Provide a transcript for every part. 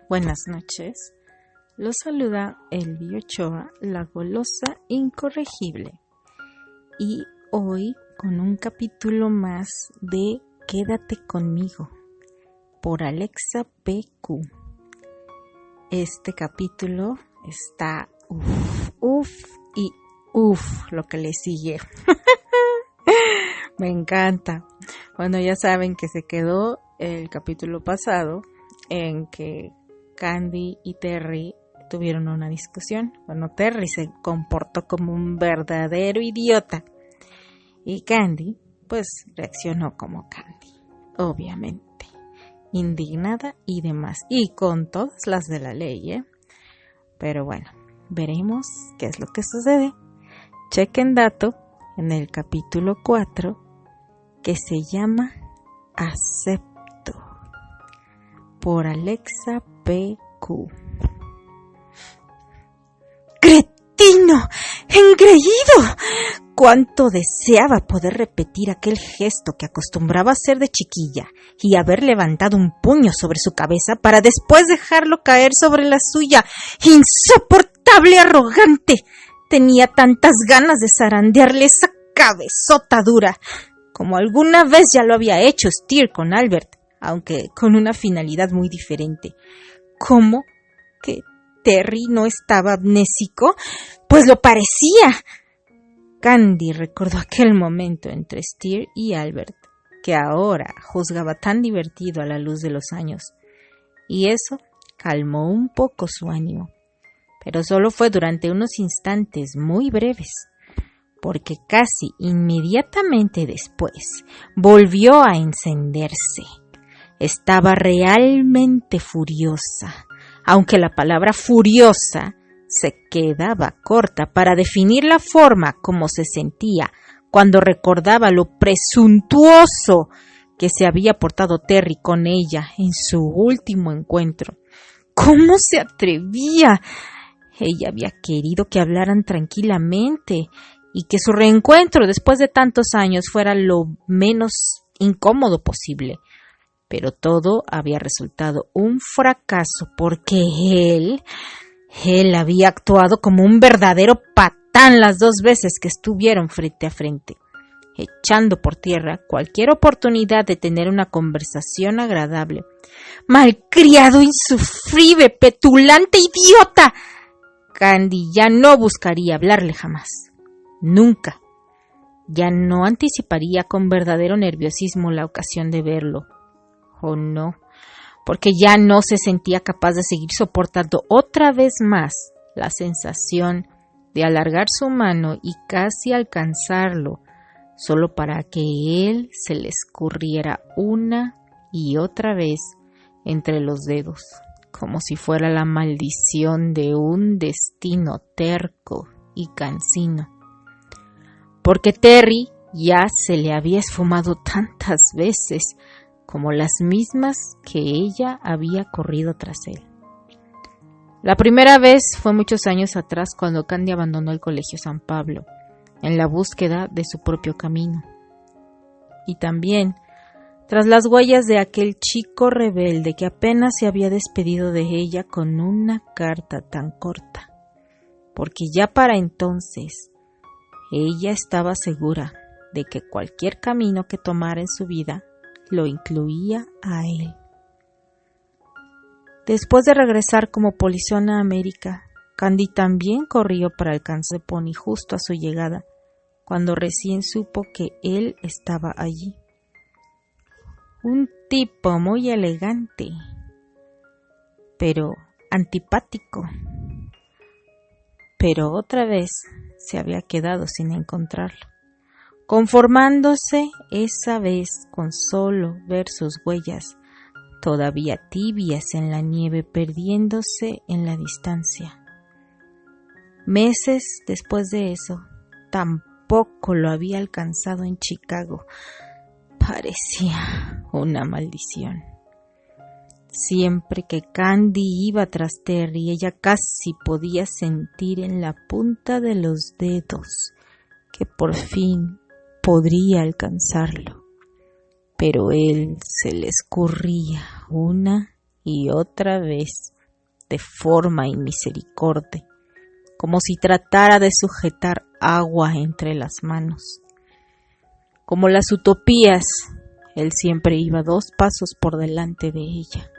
Buenas noches, los saluda Elvi Ochoa, la golosa incorregible, y hoy con un capítulo más de Quédate conmigo, por Alexa PQ. Este capítulo está lo que le sigue. Me encanta. Bueno, ya saben que se quedó el capítulo pasado en que Candy y Terry tuvieron una discusión. Bueno, Terry se comportó como un verdadero idiota y Candy pues reaccionó como Candy, obviamente, indignada y demás, y con todas las de la ley, Pero bueno, veremos qué es lo que sucede. Chequen dato en el capítulo 4 que se llama Acepto, por Alexa PQ. ¡Cretino! ¡Engreído! Cuánto deseaba poder repetir aquel gesto que acostumbraba hacer de chiquilla y haber levantado un puño sobre su cabeza para después dejarlo caer sobre la suya. ¡Insoportable arrogante! Tenía tantas ganas de zarandearle esa cabezota dura, como alguna vez ya lo había hecho Steer con Albert, aunque con una finalidad muy diferente. ¿Cómo que Terry no estaba amnésico? Pues lo parecía. Candy recordó aquel momento entre Steer y Albert, que ahora juzgaba tan divertido a la luz de los años, y eso calmó un poco su ánimo, pero solo fue durante unos instantes muy breves, porque casi inmediatamente después volvió a encenderse. Estaba realmente furiosa, aunque la palabra furiosa se quedaba corta para definir la forma como se sentía cuando recordaba lo presuntuoso que se había portado Terry con ella en su último encuentro. ¿Cómo se atrevía? Ella había querido que hablaran tranquilamente y que su reencuentro después de tantos años fuera lo menos incómodo posible. Pero todo había resultado un fracaso porque él había actuado como un verdadero patán las dos veces que estuvieron frente a frente, echando por tierra cualquier oportunidad de tener una conversación agradable. ¡Malcriado, insufrible, petulante idiota! Candy ya no buscaría hablarle jamás. Nunca. Ya no anticiparía con verdadero nerviosismo la ocasión de verlo. ¿O no? Porque ya no se sentía capaz de seguir soportando otra vez más la sensación de alargar su mano y casi alcanzarlo, solo para que él se le escurriera una y otra vez entre los dedos, como si fuera la maldición de un destino terco y cansino. Porque Terry ya se le había esfumado tantas veces como las mismas que ella había corrido tras él. La primera vez fue muchos años atrás, cuando Candy abandonó el Colegio San Pablo en la búsqueda de su propio camino. Y también tras las huellas de aquel chico rebelde que apenas se había despedido de ella con una carta tan corta, porque ya para entonces ella estaba segura de que cualquier camino que tomara en su vida lo incluía a él. Después de regresar como polizona a América, Candy también corrió para alcanzar a Pony justo a su llegada, cuando recién supo que él estaba allí. Un tipo muy elegante, pero antipático. Pero otra vez se había quedado sin encontrarlo, conformándose esa vez con solo ver sus huellas, todavía tibias en la nieve, perdiéndose en la distancia. Meses después de eso, tampoco lo había alcanzado en Chicago. Parecía una maldición. Siempre que Candy iba tras Terry, ella casi podía sentir en la punta de los dedos que por fin podría alcanzarlo, pero él se le escurría una y otra vez de forma y misericordia, como si tratara de sujetar agua entre las manos. Como las utopías, él siempre iba 2 pasos por delante de ella.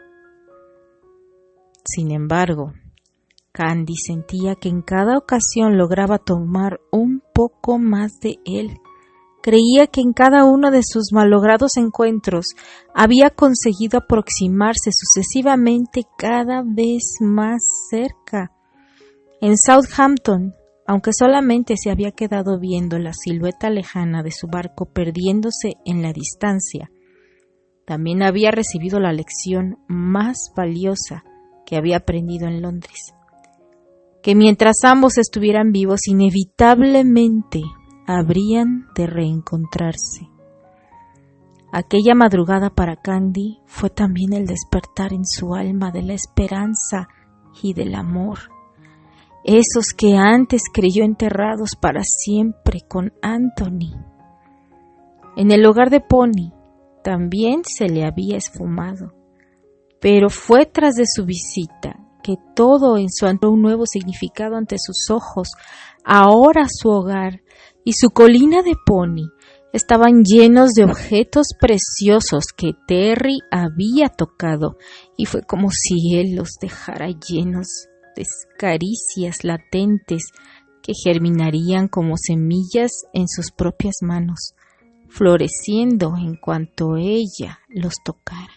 Sin embargo, Candy sentía que en cada ocasión lograba tomar un poco más de él. Creía que en cada uno de sus malogrados encuentros había conseguido aproximarse sucesivamente cada vez más cerca. En Southampton, aunque solamente se había quedado viendo la silueta lejana de su barco perdiéndose en la distancia, también había recibido la lección más valiosa que había aprendido en Londres, que mientras ambos estuvieran vivos, inevitablemente habrían de reencontrarse. Aquella madrugada para Candy fue también el despertar en su alma de la esperanza y del amor, esos que antes creyó enterrados para siempre con Anthony. En el hogar de Pony también se le había esfumado, pero fue tras de su visita que todo encontró un nuevo significado ante sus ojos. Ahora su hogar y su colina de Pony estaban llenos de objetos preciosos que Terry había tocado, y fue como si él los dejara llenos de caricias latentes que germinarían como semillas en sus propias manos, floreciendo en cuanto ella los tocara.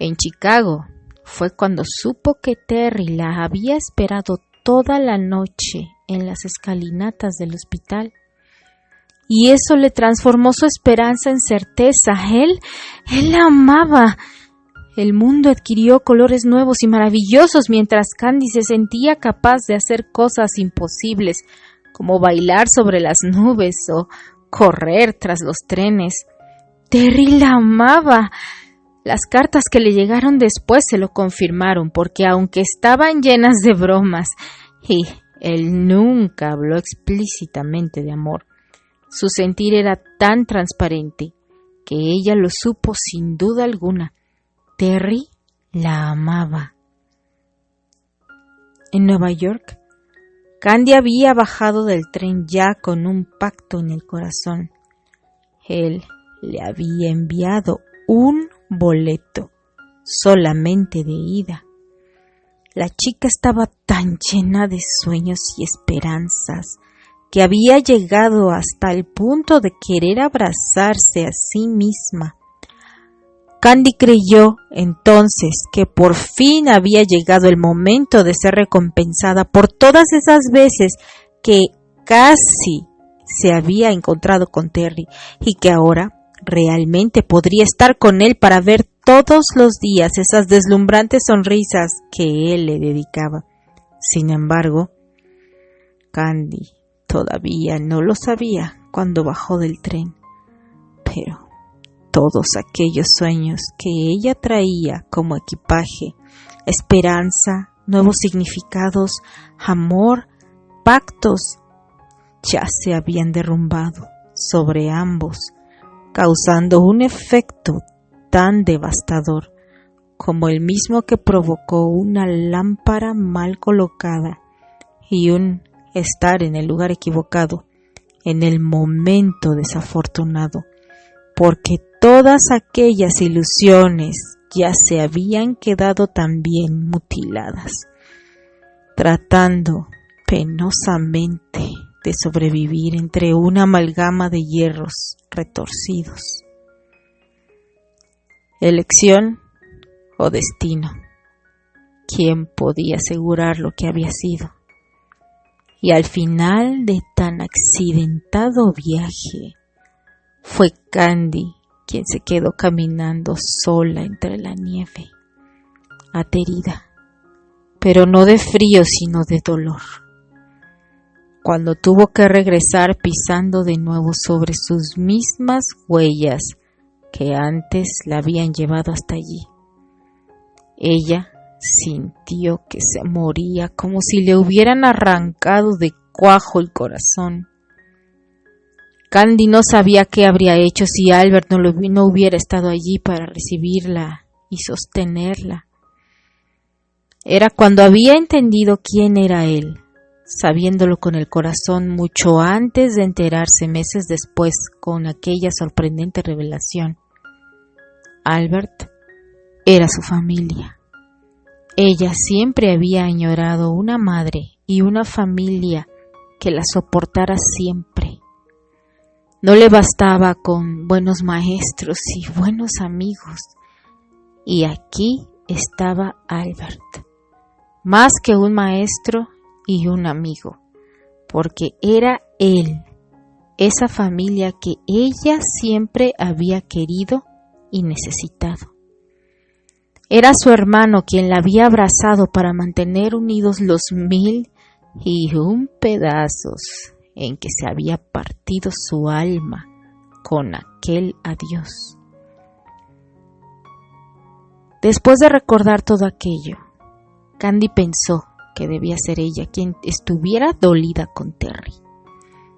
En Chicago fue cuando supo que Terry la había esperado toda la noche en las escalinatas del hospital, y eso le transformó su esperanza en certeza. Él la amaba. El mundo adquirió colores nuevos y maravillosos mientras Candy se sentía capaz de hacer cosas imposibles, como bailar sobre las nubes o correr tras los trenes. Terry la amaba. Las cartas que le llegaron después se lo confirmaron, porque aunque estaban llenas de bromas y él nunca habló explícitamente de amor, su sentir era tan transparente que ella lo supo sin duda alguna. Terry la amaba. En Nueva York, Candy había bajado del tren ya con un pacto en el corazón. Él le había enviado un boleto solamente de ida. La chica estaba tan llena de sueños y esperanzas que había llegado hasta el punto de querer abrazarse a sí misma. Candy creyó entonces que por fin había llegado el momento de ser recompensada por todas esas veces que casi se había encontrado con Terry, y que ahora realmente podría estar con él para ver todos los días esas deslumbrantes sonrisas que él le dedicaba. Sin embargo, Candy todavía no lo sabía cuando bajó del tren, pero todos aquellos sueños que ella traía como equipaje, esperanza, nuevos significados, amor, pactos, ya se habían derrumbado sobre ambos, causando un efecto tan devastador como el mismo que provocó una lámpara mal colocada y un estar en el lugar equivocado en el momento desafortunado, porque todas aquellas ilusiones ya se habían quedado también mutiladas, tratando penosamente de sobrevivir entre una amalgama de hierros retorcidos. Elección o destino. ¿Quién podía asegurar lo que había sido? Y al final de tan accidentado viaje, fue Candy quien se quedó caminando sola entre la nieve, aterida, pero no de frío sino de dolor. Cuando tuvo que regresar pisando de nuevo sobre sus mismas huellas que antes la habían llevado hasta allí, ella sintió que se moría, como si le hubieran arrancado de cuajo el corazón. Candy no sabía qué habría hecho si Albert no hubiera estado allí para recibirla y sostenerla. Era cuando había entendido quién era él, sabiéndolo con el corazón mucho antes de enterarse meses después con aquella sorprendente revelación. Albert era su familia. Ella siempre había añorado una madre y una familia que la soportara siempre. No le bastaba con buenos maestros y buenos amigos. Y aquí estaba Albert, más que un maestro y un amigo, porque era él, esa familia que ella siempre había querido y necesitado. Era su hermano quien la había abrazado para mantener unidos los 1001 pedazos en que se había partido su alma con aquel adiós. Después de recordar todo aquello, Candy pensó que debía ser ella quien estuviera dolida con Terry.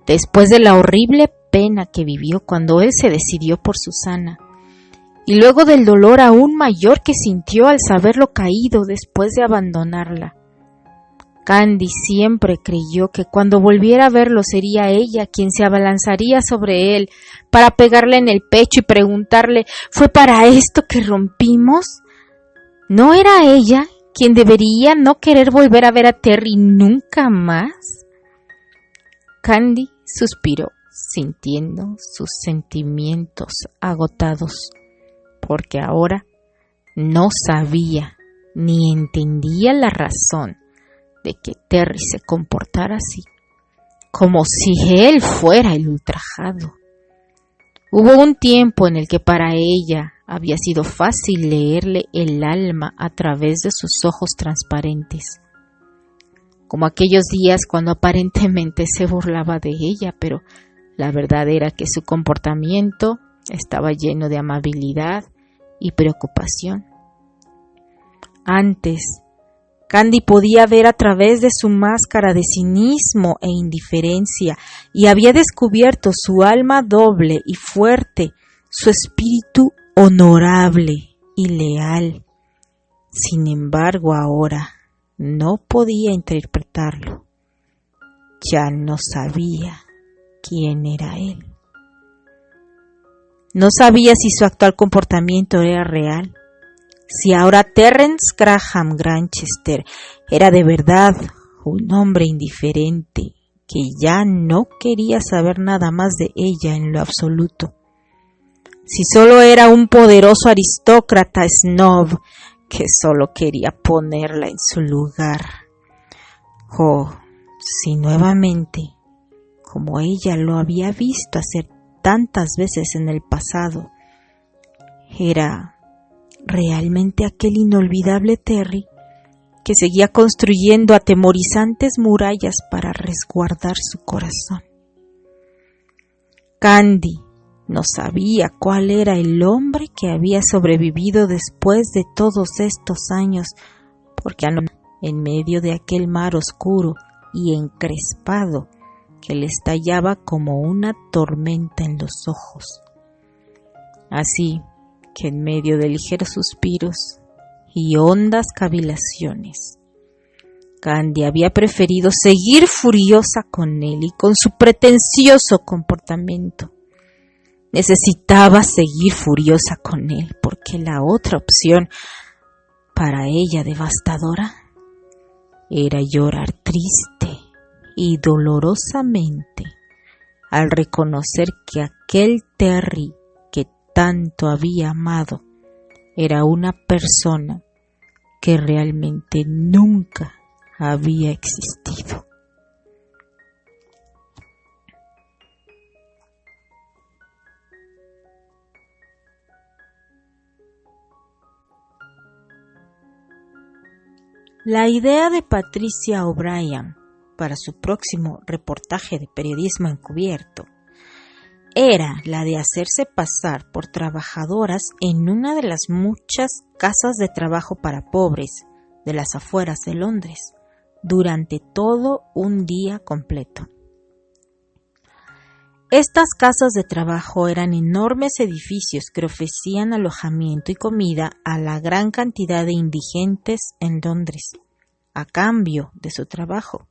Después de la horrible pena que vivió cuando él se decidió por Susana, y luego del dolor aún mayor que sintió al saberlo caído después de abandonarla, Candy siempre creyó que cuando volviera a verlo sería ella quien se abalanzaría sobre él para pegarle en el pecho y preguntarle: ¿fue para esto que rompimos? ¿No era ella quien debería no querer volver a ver a Terry nunca más? Candy suspiró, sintiendo sus sentimientos agotados, porque ahora no sabía ni entendía la razón de que Terry se comportara así, como si él fuera el ultrajado. Hubo un tiempo en el que para ella había sido fácil leerle el alma a través de sus ojos transparentes, como aquellos días cuando aparentemente se burlaba de ella, pero la verdad era que su comportamiento estaba lleno de amabilidad y preocupación. Antes, Candy podía ver a través de su máscara de cinismo e indiferencia y había descubierto su alma doble y fuerte, su espíritu honorable y leal. Sin embargo, ahora no podía interpretarlo. Ya no sabía quién era él. No sabía si su actual comportamiento era real, si ahora Terrence Graham Granchester era de verdad un hombre indiferente que ya no quería saber nada más de ella en lo absoluto, si solo era un poderoso aristócrata snob que solo quería ponerla en su lugar, o si nuevamente, como ella lo había visto hacer tantas veces en el pasado, era realmente aquel inolvidable Terry que seguía construyendo atemorizantes murallas para resguardar su corazón. Candy no sabía cuál era el hombre que había sobrevivido después de todos estos años, porque en medio de aquel mar oscuro y encrespado que le estallaba como una tormenta en los ojos. Así que en medio de ligeros suspiros y hondas cavilaciones, Candy había preferido seguir furiosa con él y con su pretencioso comportamiento. Necesitaba seguir furiosa con él porque la otra opción, para ella devastadora, era llorar triste y dolorosamente al reconocer que aquel Terry que tanto había amado era una persona que realmente nunca había existido. La idea de Patricia O'Brien para su próximo reportaje de periodismo encubierto era la de hacerse pasar por trabajadoras en una de las muchas casas de trabajo para pobres de las afueras de Londres durante todo un día completo. Estas casas de trabajo eran enormes edificios que ofrecían alojamiento y comida a la gran cantidad de indigentes en Londres, a cambio de su trabajo.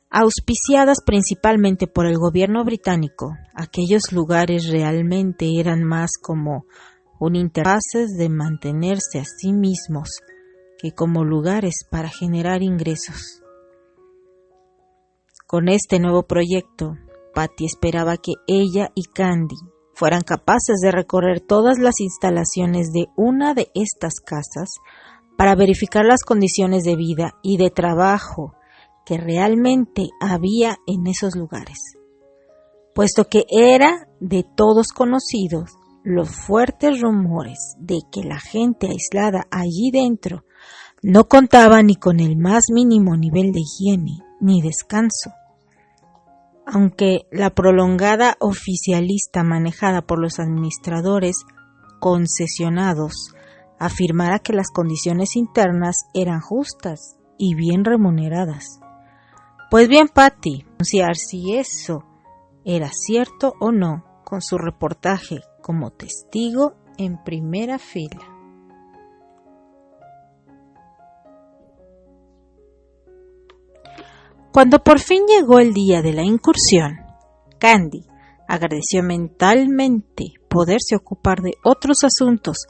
Auspiciadas principalmente por el gobierno británico, aquellos lugares realmente eran más como un interfaces de mantenerse a sí mismos que como lugares para generar ingresos. Con este nuevo proyecto, Patty esperaba que ella y Candy fueran capaces de recorrer todas las instalaciones de una de estas casas para verificar las condiciones de vida y de trabajo que realmente había en esos lugares, puesto que era de todos conocidos los fuertes rumores de que la gente aislada allí dentro no contaba ni con el más mínimo nivel de higiene ni descanso. Aunque la prolongada oficialista manejada por los administradores concesionados afirmara que las condiciones internas eran justas y bien remuneradas. Pues bien, Patty, anunciar si eso era cierto o no con su reportaje como testigo en primera fila. Cuando por fin llegó el día de la incursión, Candy agradeció mentalmente poderse ocupar de otros asuntos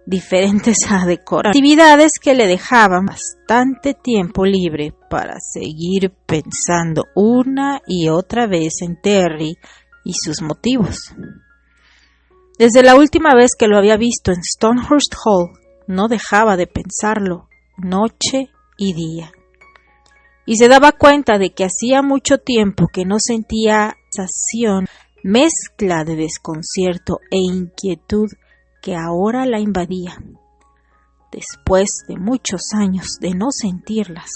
diferentes a decorar, actividades que le dejaban bastante tiempo libre para seguir pensando una y otra vez en Terry y sus motivos. Desde la última vez que lo había visto en Stonehurst Hall, no dejaba de pensarlo noche y día. Y se daba cuenta de que hacía mucho tiempo que no sentía sensación, mezcla de desconcierto e inquietud que ahora la invadía. Después de muchos años de no sentirlas,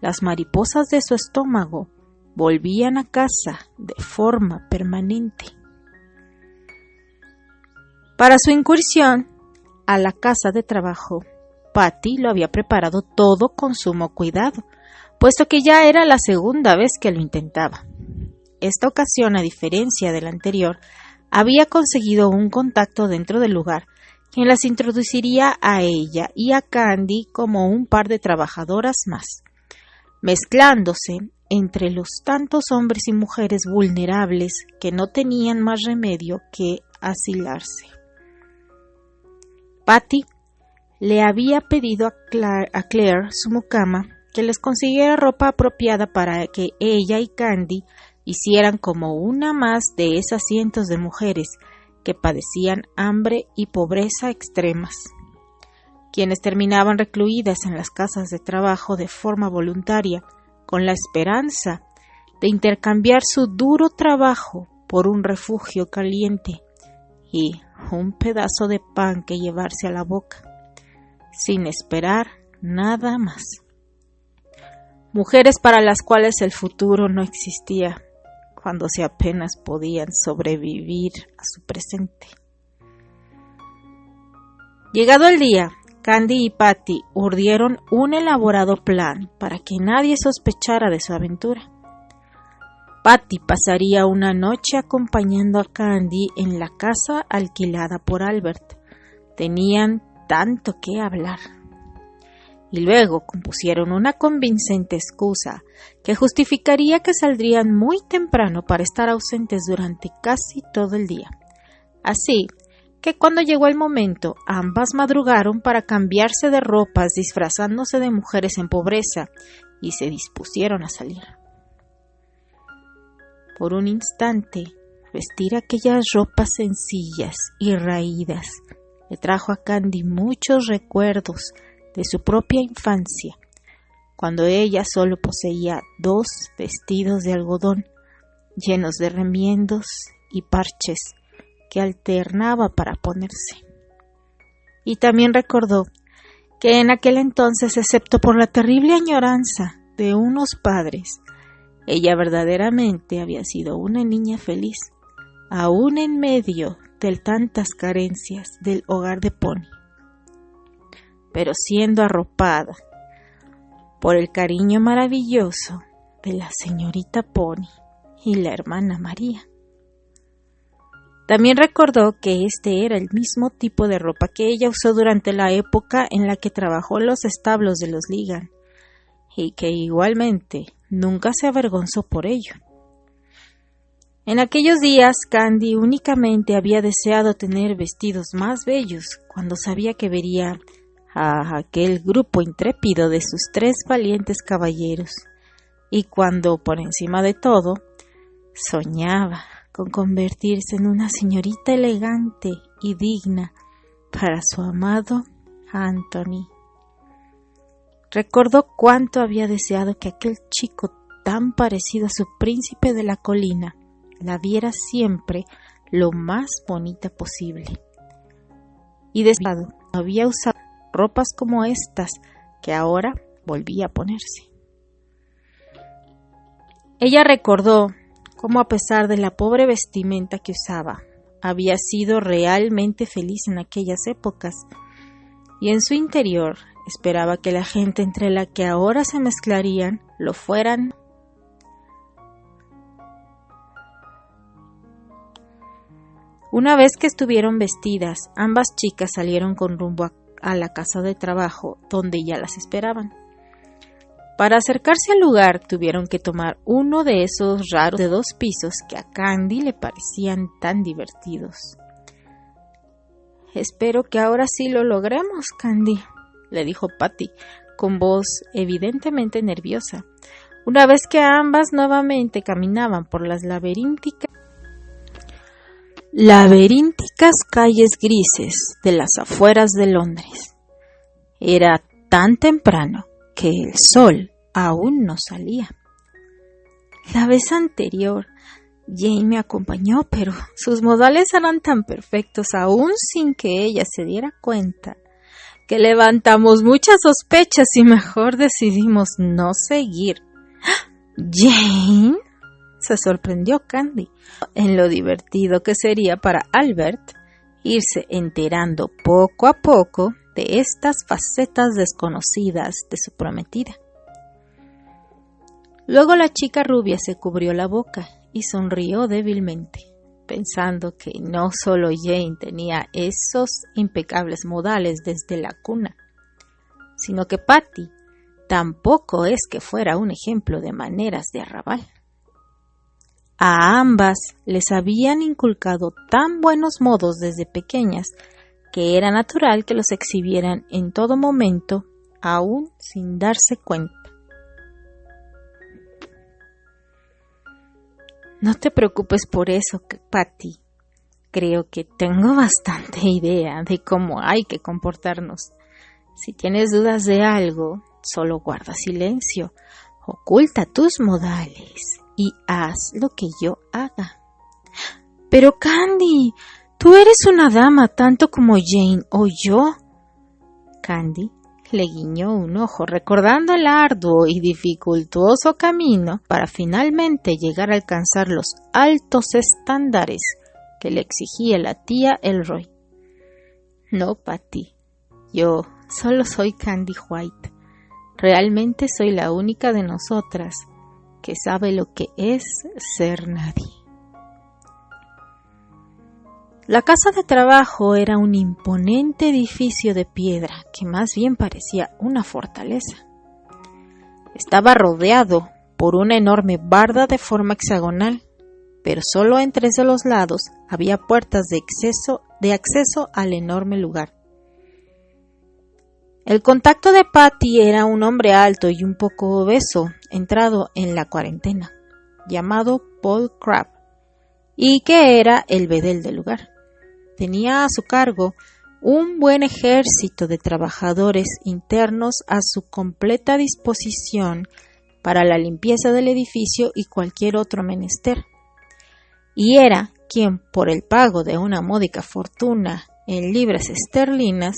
las mariposas de su estómago volvían a casa de forma permanente. Para su incursión a la casa de trabajo, Patty lo había preparado todo con sumo cuidado, puesto que ya era la segunda vez que lo intentaba. Esta ocasión, a diferencia de la anterior, había conseguido un contacto dentro del lugar, quien las introduciría a ella y a Candy como un par de trabajadoras más, mezclándose entre los tantos hombres y mujeres vulnerables que no tenían más remedio que asilarse. Patty le había pedido a Claire, su mucama, que les consiguiera ropa apropiada para que ella y Candy hicieran como una más de esas cientos de mujeres que padecían hambre y pobreza extremas, quienes terminaban recluidas en las casas de trabajo de forma voluntaria, con la esperanza de intercambiar su duro trabajo por un refugio caliente y un pedazo de pan que llevarse a la boca, sin esperar nada más. Mujeres para las cuales el futuro no existía, cuando se apenas podían sobrevivir a su presente. Llegado el día, Candy y Patty urdieron un elaborado plan para que nadie sospechara de su aventura. Patty pasaría una noche acompañando a Candy en la casa alquilada por Albert. Tenían tanto que hablar. Y luego compusieron una convincente excusa que justificaría que saldrían muy temprano para estar ausentes durante casi todo el día. Así que cuando llegó el momento, ambas madrugaron para cambiarse de ropas disfrazándose de mujeres en pobreza y se dispusieron a salir. Por un instante, vestir aquellas ropas sencillas y raídas le trajo a Candy muchos recuerdos de su propia infancia, cuando ella solo poseía 2 vestidos de algodón llenos de remiendos y parches que alternaba para ponerse. Y también recordó que en aquel entonces, excepto por la terrible añoranza de unos padres, ella verdaderamente había sido una niña feliz, aún en medio de tantas carencias del hogar de Pony, pero siendo arropada por el cariño maravilloso de la señorita Pony y la hermana María. También recordó que este era el mismo tipo de ropa que ella usó durante la época en la que trabajó en los establos de los Ligan, y que igualmente nunca se avergonzó por ello. En aquellos días, Candy únicamente había deseado tener vestidos más bellos cuando sabía que vería a aquel grupo intrépido de sus 3 valientes caballeros, y cuando, por encima de todo, soñaba con convertirse en una señorita elegante y digna para su amado Anthony. Recordó cuánto había deseado que aquel chico tan parecido a su príncipe de la colina la viera siempre lo más bonita posible. Y deseado había usado ropas como estas que ahora volvía a ponerse. Ella recordó cómo, a pesar de la pobre vestimenta que usaba, había sido realmente feliz en aquellas épocas, y en su interior esperaba que la gente entre la que ahora se mezclarían lo fueran. Una vez que estuvieron vestidas, ambas chicas salieron con rumbo a la casa de trabajo donde ya las esperaban. Para acercarse al lugar tuvieron que tomar uno de esos raros de 2 pisos que a Candy le parecían tan divertidos. «Espero que ahora sí lo logremos, Candy», le dijo Patty, con voz evidentemente nerviosa, una vez que ambas nuevamente caminaban por las laberínticas calles grises de las afueras de Londres. Era tan temprano que el sol aún no salía. La vez anterior, Jane me acompañó, pero sus modales eran tan perfectos, aún sin que ella se diera cuenta, que levantamos muchas sospechas y mejor decidimos no seguir. ¿Jane?, se sorprendió Candy, en lo divertido que sería para Albert irse enterando poco a poco de estas facetas desconocidas de su prometida. Luego la chica rubia se cubrió la boca y sonrió débilmente, pensando que no solo Jane tenía esos impecables modales desde la cuna, sino que Patty tampoco es que fuera un ejemplo de maneras de arrabal. A ambas les habían inculcado tan buenos modos desde pequeñas que era natural que los exhibieran en todo momento, aún sin darse cuenta. No te preocupes por eso, Patty. Creo que tengo bastante idea de cómo hay que comportarnos. Si tienes dudas de algo, solo guarda silencio, oculta tus modales y haz lo que yo haga. Pero Candy, tú eres una dama tanto como Jane o yo. Candy le guiñó un ojo, recordando el arduo y dificultuoso camino para finalmente llegar a alcanzar los altos estándares que le exigía la tía Elroy. No, Patty, yo solo soy Candy White. Realmente soy la única de nosotras que sabe lo que es ser nadie. La casa de trabajo era un imponente edificio de piedra que más bien parecía una fortaleza. Estaba rodeado por una enorme barda de forma hexagonal, pero solo en 3 de los lados había puertas de acceso al enorme lugar. El contacto de Patty era un hombre alto y un poco obeso, entrado en la cuarentena, llamado Paul Crabb, y que era el bedel del lugar. Tenía a su cargo un buen ejército de trabajadores internos a su completa disposición para la limpieza del edificio y cualquier otro menester, y era quien, por el pago de una módica fortuna en libras esterlinas,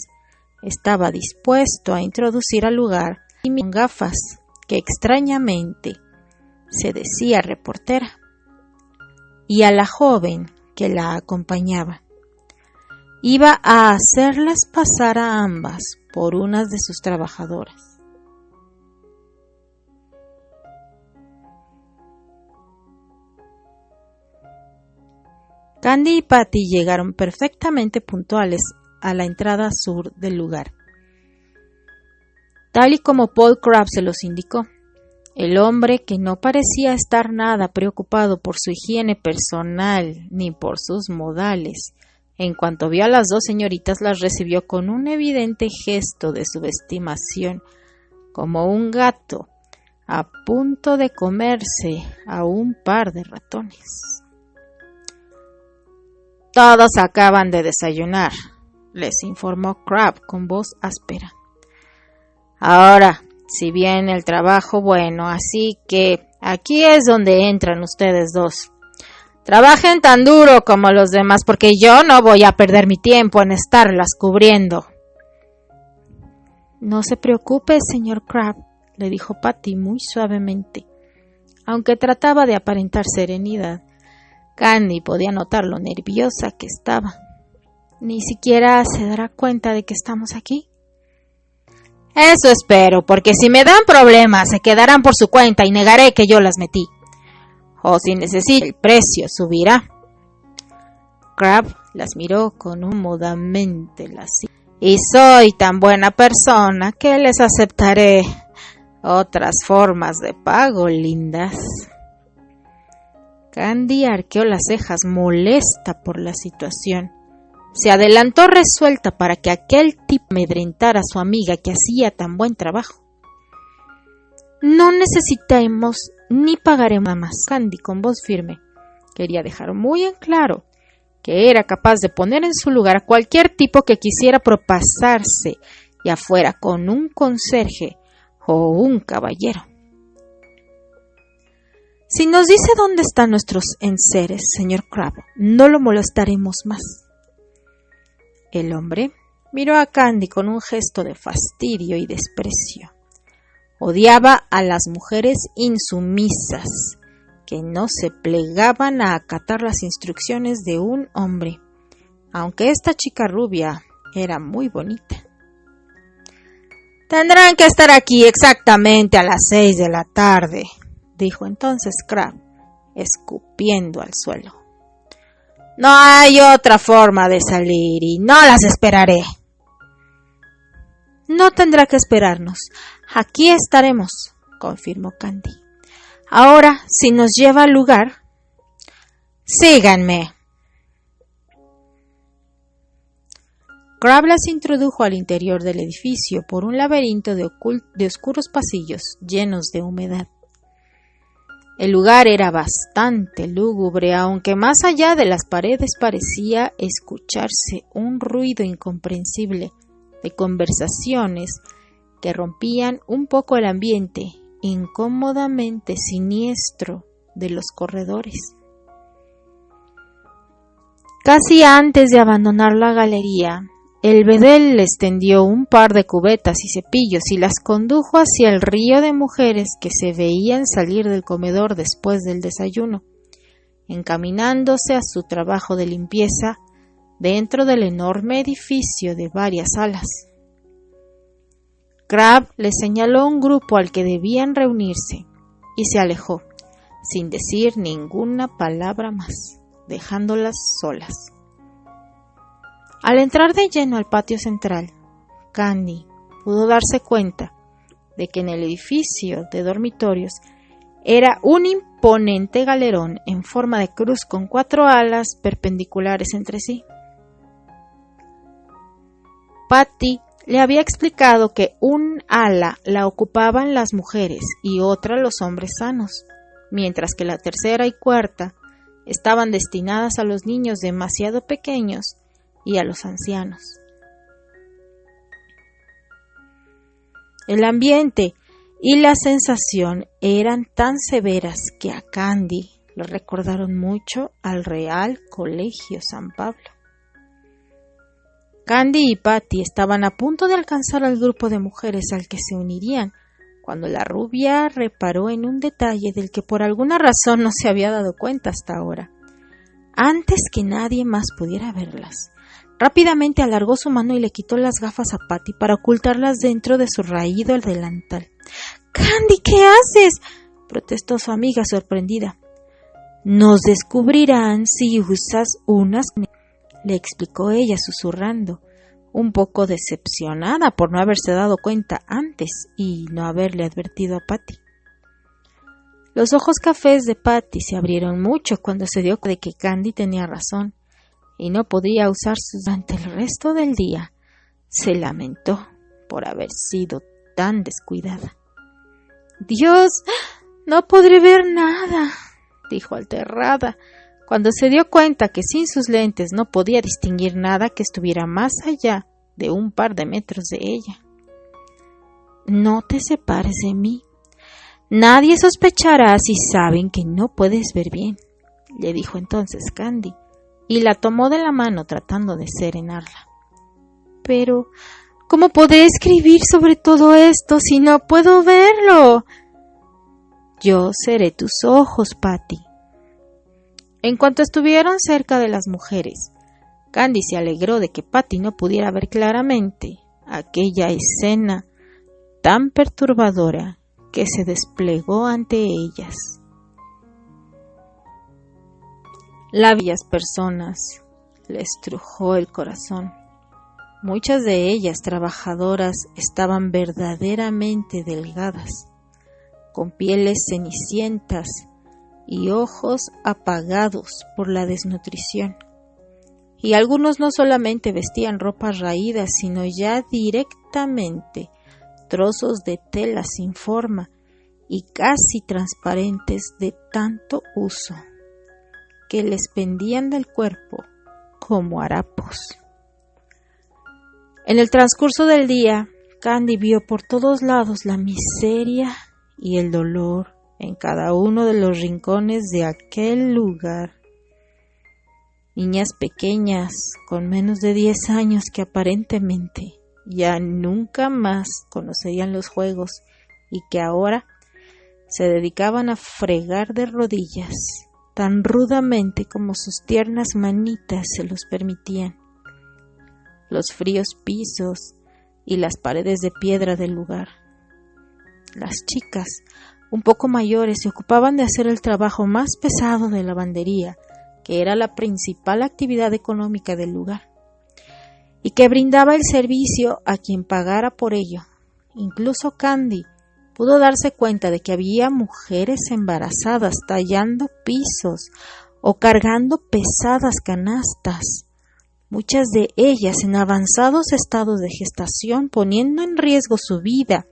estaba dispuesto a introducir al lugar con gafas que extrañamente se decía reportera, y a la joven que la acompañaba. Iba a hacerlas pasar a ambas por unas de sus trabajadoras. Candy y Patty llegaron perfectamente puntuales a la entrada sur del lugar, tal y como Paul Crabbe se los indicó. El hombre, que no parecía estar nada preocupado por su higiene personal ni por sus modales, en cuanto vio a las dos señoritas las recibió con un evidente gesto de subestimación, como un gato a punto de comerse a un par de ratones. «Todos acaban de desayunar», les informó Crabbe con voz áspera. «Ahora, si viene el trabajo bueno, así que aquí es donde entran ustedes dos. Trabajen tan duro como los demás, porque yo no voy a perder mi tiempo en estarlas cubriendo». «No se preocupe, señor Crabbe», le dijo Patty muy suavemente, aunque trataba de aparentar serenidad. Candy podía notar lo nerviosa que estaba. «¿Ni siquiera se dará cuenta de que estamos aquí?» «Eso espero, porque si me dan problemas se quedarán por su cuenta y negaré que yo las metí. O si necesito, el precio subirá». Crabbe las miró conmodamente lascivo. «Y soy tan buena persona que les aceptaré otras formas de pago, lindas». Candy arqueó las cejas, molesta por la situación. Se adelantó resuelta para que aquel tipo amedrentara a su amiga que hacía tan buen trabajo. «No necesitamos ni pagaremos nada más». Candy, con voz firme, quería dejar muy en claro que era capaz de poner en su lugar a cualquier tipo que quisiera propasarse, ya fuera con un conserje o un caballero. «Si nos dice dónde están nuestros enseres, señor Crabbe, no lo molestaremos más». El hombre miró a Candy con un gesto de fastidio y desprecio. Odiaba a las mujeres insumisas, que no se plegaban a acatar las instrucciones de un hombre, aunque esta chica rubia era muy bonita. «Tendrán que estar aquí exactamente a las 6 de la tarde», dijo entonces Crabbe, escupiendo al suelo. «No hay otra forma de salir y no las esperaré». «No tendrá que esperarnos. Aquí estaremos», confirmó Candy. «Ahora, si nos lleva al lugar...» «Síganme». Crabbe las introdujo al interior del edificio por un laberinto de oscuros pasillos llenos de humedad. El lugar era bastante lúgubre, aunque más allá de las paredes parecía escucharse un ruido incomprensible de conversaciones que rompían un poco el ambiente incómodamente siniestro de los corredores. Casi antes de abandonar la galería, el bedel les tendió un par de cubetas y cepillos y las condujo hacia el río de mujeres que se veían salir del comedor después del desayuno, encaminándose a su trabajo de limpieza dentro del enorme edificio de varias salas. Crabbe les señaló un grupo al que debían reunirse y se alejó, sin decir ninguna palabra más, dejándolas solas. Al entrar de lleno al patio central, Candy pudo darse cuenta de que en el edificio de dormitorios era un imponente galerón en forma de cruz con 4 alas perpendiculares entre sí. Patty le había explicado que un ala la ocupaban las mujeres y otra los hombres sanos, mientras que la tercera y cuarta estaban destinadas a los niños demasiado pequeños y a los ancianos. El ambiente y la sensación eran tan severas que a Candy le recordaron mucho al Real Colegio San Pablo. Candy y Patty estaban a punto de alcanzar al grupo de mujeres al que se unirían, cuando la rubia reparó en un detalle del que por alguna razón no se había dado cuenta hasta ahora. Antes que nadie más pudiera verlas, rápidamente alargó su mano y le quitó las gafas a Patty para ocultarlas dentro de su raído delantal. «Candy, ¿qué haces?», protestó su amiga sorprendida. Nos descubrirán si usas unas, le explicó ella susurrando, un poco decepcionada por no haberse dado cuenta antes y no haberle advertido a Patty. Los ojos cafés de Patty se abrieron mucho cuando se dio cuenta de que Candy tenía razón y no podía usarse durante el resto del día. Se lamentó por haber sido tan descuidada. «Dios, no podré ver nada», dijo aterrada, cuando se dio cuenta que sin sus lentes no podía distinguir nada que estuviera más allá de un par de metros de ella. «No te separes de mí. Nadie sospechará si saben que no puedes ver bien», le dijo entonces Candy, y la tomó de la mano tratando de serenarla. «Pero, ¿cómo podré escribir sobre todo esto si no puedo verlo?» «Yo seré tus ojos, Patty». En cuanto estuvieron cerca de las mujeres, Candy se alegró de que Patty no pudiera ver claramente aquella escena tan perturbadora que se desplegó ante ellas. Las bellas personas les estrujó el corazón. Muchas de ellas trabajadoras estaban verdaderamente delgadas, con pieles cenicientas y ojos apagados por la desnutrición. Y algunos no solamente vestían ropas raídas, sino ya directamente trozos de tela sin forma y casi transparentes de tanto uso, que les pendían del cuerpo como harapos. En el transcurso del día, Candy vio por todos lados la miseria y el dolor en cada uno de los rincones de aquel lugar. Niñas pequeñas con menos de 10 años que aparentemente ya nunca más conocerían los juegos y que ahora se dedicaban a fregar de rodillas tan rudamente como sus tiernas manitas se los permitían, los fríos pisos y las paredes de piedra del lugar. Las chicas, un poco mayores, se ocupaban de hacer el trabajo más pesado de lavandería, que era la principal actividad económica del lugar, y que brindaba el servicio a quien pagara por ello. Incluso Candy pudo darse cuenta de que había mujeres embarazadas tallando pisos o cargando pesadas canastas, muchas de ellas en avanzados estados de gestación, poniendo en riesgo su vida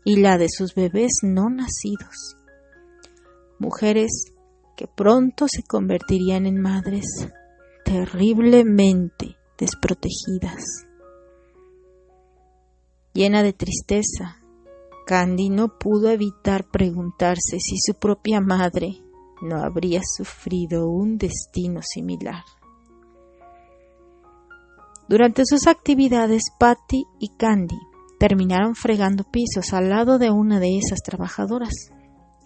y la de sus bebés no nacidos. Mujeres que pronto se convertirían en madres terriblemente desprotegidas. Llena de tristeza, Candy no pudo evitar preguntarse si su propia madre no habría sufrido un destino similar. Durante sus actividades, Patty y Candy terminaron fregando pisos al lado de una de esas trabajadoras.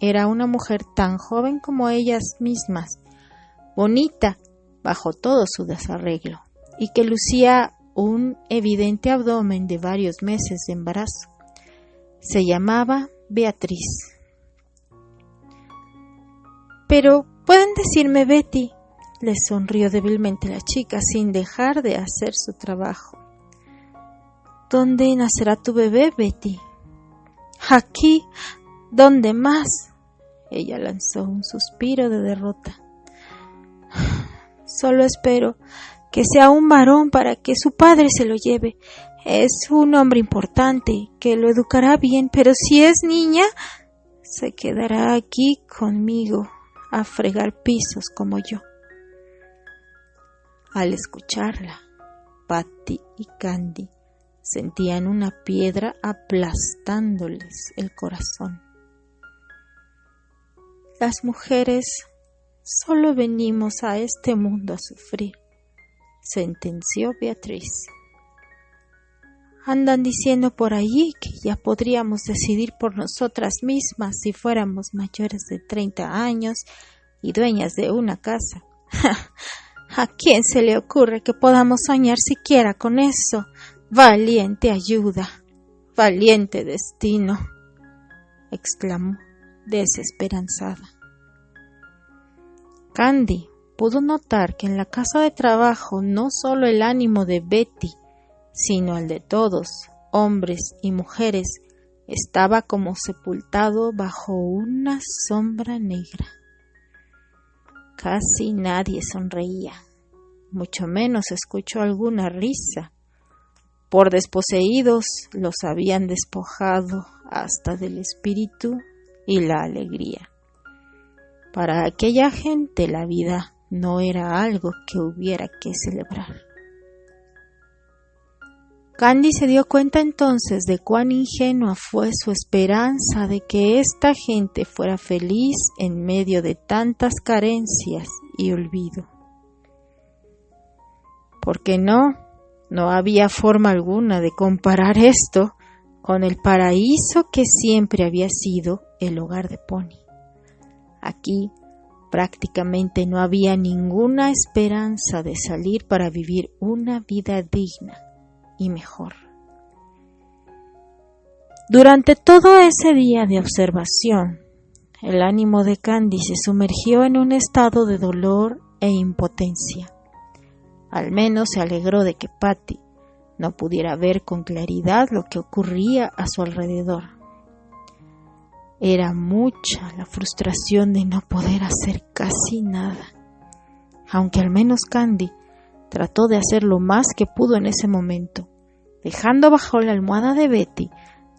Era una mujer tan joven como ellas mismas, bonita bajo todo su desarreglo, y que lucía un evidente abdomen de varios meses de embarazo. Se llamaba Beatriz. «Pero pueden decirme Betty», le sonrió débilmente la chica sin dejar de hacer su trabajo. «¿Dónde nacerá tu bebé, Betty?» «Aquí. ¿Dónde más?», ella lanzó un suspiro de derrota. «Solo espero que sea un varón para que su padre se lo lleve. Es un hombre importante que lo educará bien, pero si es niña, se quedará aquí conmigo a fregar pisos como yo». Al escucharla, Patty y Candy sentían una piedra aplastándoles el corazón. «Las mujeres solo venimos a este mundo a sufrir», sentenció Beatriz. «Andan diciendo por allí que ya podríamos decidir por nosotras mismas si fuéramos mayores de 30 años y dueñas de una casa. ¿A quién se le ocurre que podamos soñar siquiera con eso? Valiente ayuda, valiente destino», exclamó desesperanzada. Candy pudo notar que en la casa de trabajo no solo el ánimo de Betty, sino el de todos, hombres y mujeres, estaba como sepultado bajo una sombra negra. Casi nadie sonreía, mucho menos escuchó alguna risa. Por desposeídos los habían despojado hasta del espíritu y la alegría. Para aquella gente la vida no era algo que hubiera que celebrar. Candy se dio cuenta entonces de cuán ingenua fue su esperanza de que esta gente fuera feliz en medio de tantas carencias y olvido. Porque no había forma alguna de comparar esto con el paraíso que siempre había sido el hogar de Pony. Aquí prácticamente no había ninguna esperanza de salir para vivir una vida digna y mejor. Durante todo ese día de observación, el ánimo de Candy se sumergió en un estado de dolor e impotencia. Al menos se alegró de que Patty no pudiera ver con claridad lo que ocurría a su alrededor. Era mucha la frustración de no poder hacer casi nada, aunque al menos Candy trató de hacer lo más que pudo en ese momento, dejando bajo la almohada de Betty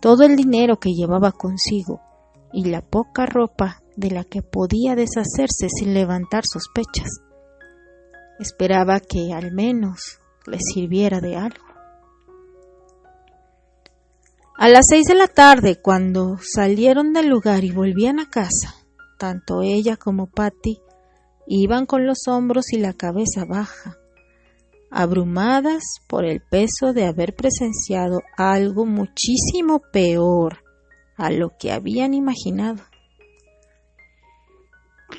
todo el dinero que llevaba consigo y la poca ropa de la que podía deshacerse sin levantar sospechas. Esperaba que al menos le sirviera de algo. A las 6 de la tarde, cuando salieron del lugar y volvían a casa, tanto ella como Patty iban con los hombros y la cabeza baja, abrumadas por el peso de haber presenciado algo muchísimo peor a lo que habían imaginado.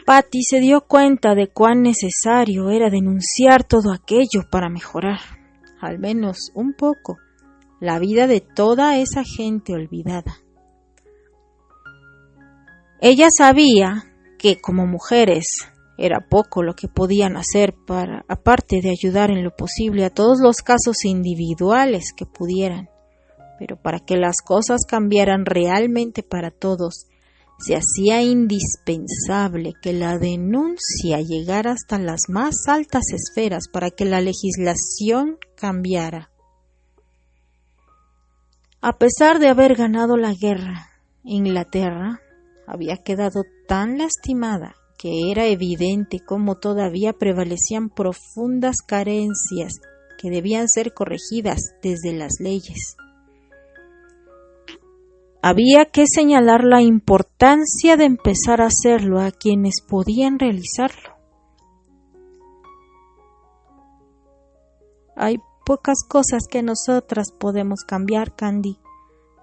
Patty se dio cuenta de cuán necesario era denunciar todo aquello para mejorar, al menos un poco, la vida de toda esa gente olvidada. Ella sabía que como mujeres era poco lo que podían hacer aparte de ayudar en lo posible a todos los casos individuales que pudieran, pero para que las cosas cambiaran realmente para todos, se hacía indispensable que la denuncia llegara hasta las más altas esferas para que la legislación cambiara. A pesar de haber ganado la guerra, Inglaterra había quedado tan lastimada que era evidente cómo todavía prevalecían profundas carencias que debían ser corregidas desde las leyes. Había que señalar la importancia de empezar a hacerlo a quienes podían realizarlo. Hay pocas cosas que nosotras podemos cambiar, Candy,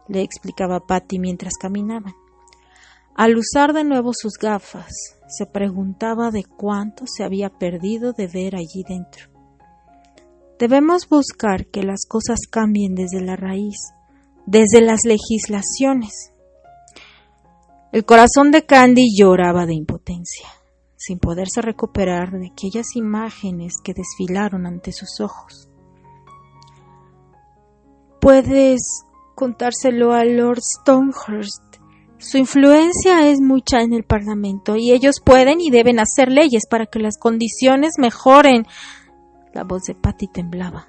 le explicaba Patty mientras caminaban. Al usar de nuevo sus gafas, se preguntaba de cuánto se había perdido de ver allí dentro. Debemos buscar que las cosas cambien desde la raíz, desde las legislaciones. El corazón de Candy lloraba de impotencia, sin poderse recuperar de aquellas imágenes que desfilaron ante sus ojos. Puedes contárselo a Lord Stonehurst. Su influencia es mucha en el Parlamento y ellos pueden y deben hacer leyes para que las condiciones mejoren. La voz de Patty temblaba,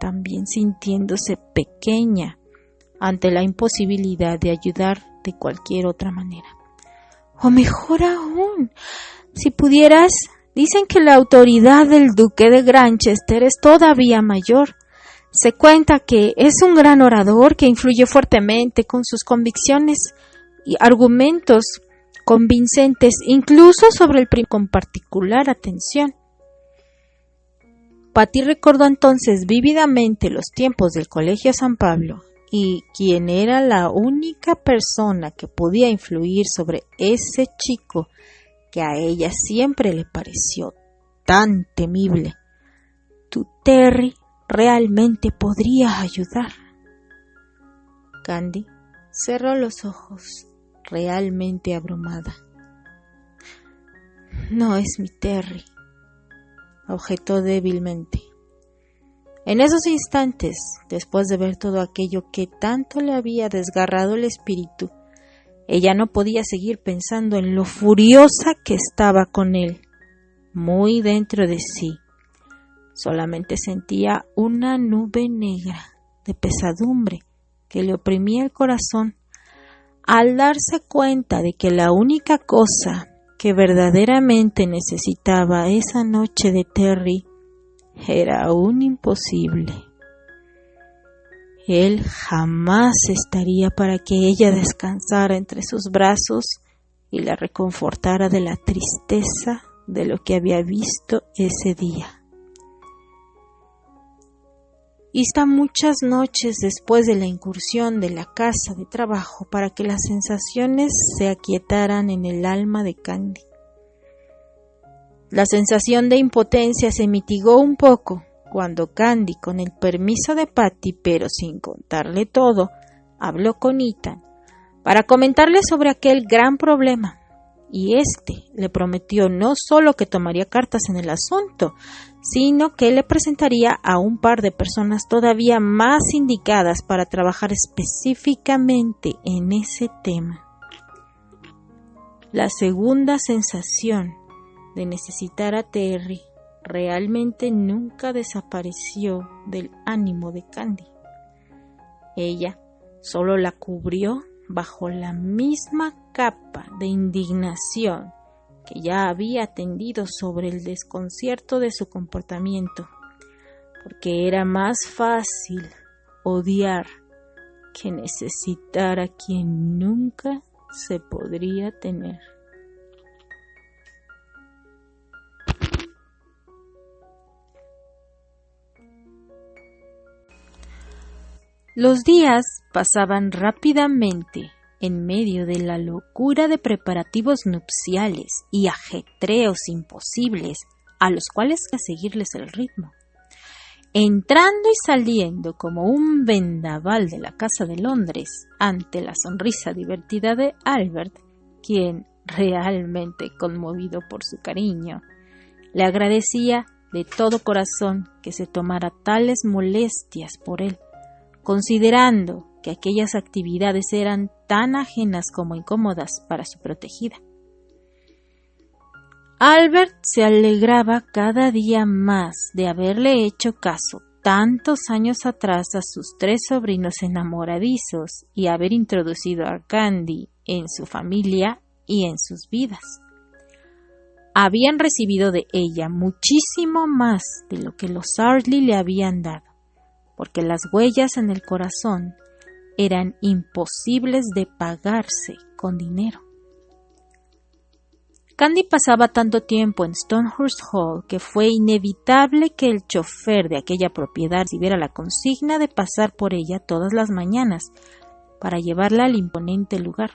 también sintiéndose pequeña ante la imposibilidad de ayudar de cualquier otra manera. O mejor aún, si pudieras, dicen que la autoridad del duque de Granchester es todavía mayor. Se cuenta que es un gran orador que influye fuertemente con sus convicciones y argumentos convincentes, incluso sobre el príncipe con particular atención. Patty recordó entonces vívidamente los tiempos del Colegio San Pablo y quién era la única persona que podía influir sobre ese chico que a ella siempre le pareció tan temible. Tu Terry realmente podría ayudar. Candy cerró los ojos, realmente abrumada. no es mi Terry, objetó débilmente. En esos instantes, después de ver todo aquello que tanto le había desgarrado el espíritu, ella no podía seguir pensando en lo furiosa que estaba con él. Muy dentro de sí, solamente sentía una nube negra de pesadumbre que le oprimía el corazón al darse cuenta de que la única cosa que verdaderamente necesitaba esa noche de Terry era un imposible. Él jamás estaría para que ella descansara entre sus brazos y la reconfortara de la tristeza de lo que había visto ese día. Y hasta muchas noches después de la incursión de la casa de trabajo para que las sensaciones se aquietaran en el alma de Candy. La sensación de impotencia se mitigó un poco cuando Candy, con el permiso de Patty, pero sin contarle todo, habló con Ethan para comentarle sobre aquel gran problema, y éste le prometió no solo que tomaría cartas en el asunto, sino que le presentaría a un par de personas todavía más indicadas para trabajar específicamente en ese tema. La segunda sensación de necesitar a Terry realmente nunca desapareció del ánimo de Candy. Ella solo la cubrió bajo la misma capa de indignación que ya había tendido sobre el desconcierto de su comportamiento, porque era más fácil odiar que necesitar a quien nunca se podría tener. Los días pasaban rápidamente en medio de la locura de preparativos nupciales y ajetreos imposibles a los cuales hay que seguirles el ritmo. Entrando y saliendo como un vendaval de la casa de Londres ante la sonrisa divertida de Albert, quien, realmente conmovido por su cariño, le agradecía de todo corazón que se tomara tales molestias por él, considerando que aquellas actividades eran tan ajenas como incómodas para su protegida. Albert se alegraba cada día más de haberle hecho caso tantos años atrás a sus 3 sobrinos enamoradizos y haber introducido a Candy en su familia y en sus vidas. Habían recibido de ella muchísimo más de lo que los Ardley le habían dado, porque las huellas en el corazón eran imposibles de pagarse con dinero. Candy pasaba tanto tiempo en Stonehurst Hall que fue inevitable que el chofer de aquella propiedad recibiera la consigna de pasar por ella todas las mañanas para llevarla al imponente lugar,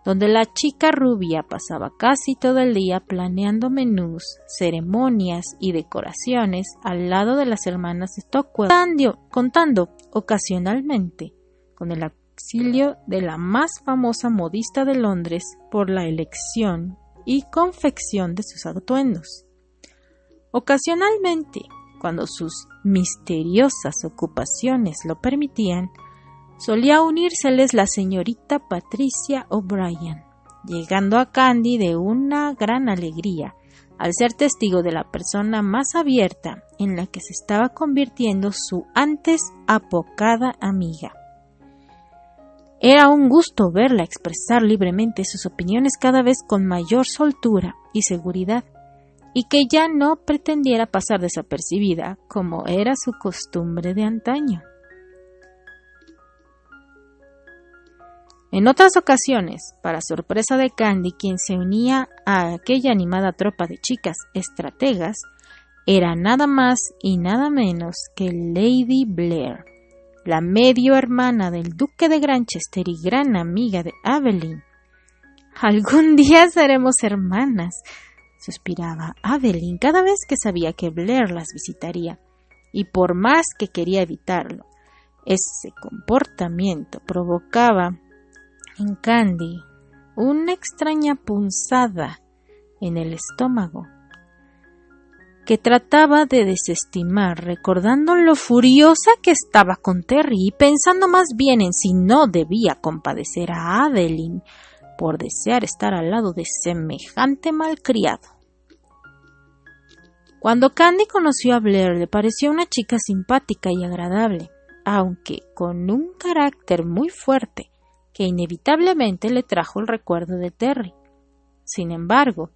donde la chica rubia pasaba casi todo el día planeando menús, ceremonias y decoraciones al lado de las hermanas Stockwell, contando ocasionalmente con el auxilio de la más famosa modista de Londres por la elección y confección de sus atuendos. Ocasionalmente, cuando sus misteriosas ocupaciones lo permitían, solía unírseles la señorita Patricia O'Brien, llegando a Candy de una gran alegría al ser testigo de la persona más abierta en la que se estaba convirtiendo su antes apocada amiga. Era un gusto verla expresar libremente sus opiniones cada vez con mayor soltura y seguridad, y que ya no pretendiera pasar desapercibida como era su costumbre de antaño. En otras ocasiones, para sorpresa de Candy, quien se unía a aquella animada tropa de chicas estrategas, era nada más y nada menos que Lady Blair, la medio hermana del duque de Granchester y gran amiga de Aveline. «Algún día seremos hermanas», suspiraba Aveline cada vez que sabía que Blair las visitaría, y por más que quería evitarlo, ese comportamiento provocaba en Candy una extraña punzada en el estómago, que trataba de desestimar, recordando lo furiosa que estaba con Terry y pensando más bien en si no debía compadecer a Adeline por desear estar al lado de semejante malcriado. Cuando Candy conoció a Blair, le pareció una chica simpática y agradable, aunque con un carácter muy fuerte que inevitablemente le trajo el recuerdo de Terry. Sin embargo,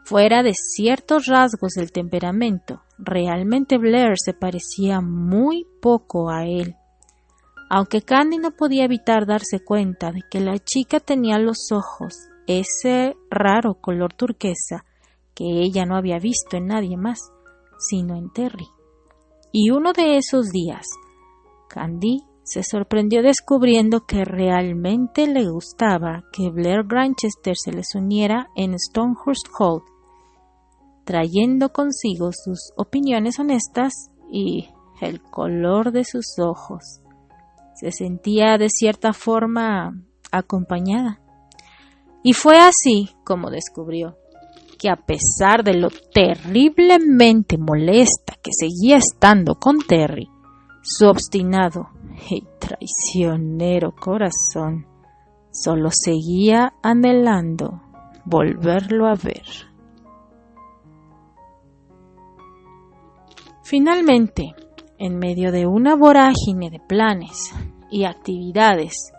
fuera de ciertos rasgos del temperamento, realmente Blair se parecía muy poco a él. Aunque Candy no podía evitar darse cuenta de que la chica tenía los ojos, ese raro color turquesa que ella no había visto en nadie más, sino en Terry. Y uno de esos días, Candy se sorprendió descubriendo que realmente le gustaba que Blair Granchester se les uniera en Stonehurst Hall, trayendo consigo sus opiniones honestas y el color de sus ojos. Se sentía de cierta forma acompañada. Y fue así como descubrió que a pesar de lo terriblemente molesta que seguía estando con Terry, su obstinado y traicionero corazón solo seguía anhelando volverlo a ver. Finalmente, en medio de una vorágine de planes y actividades,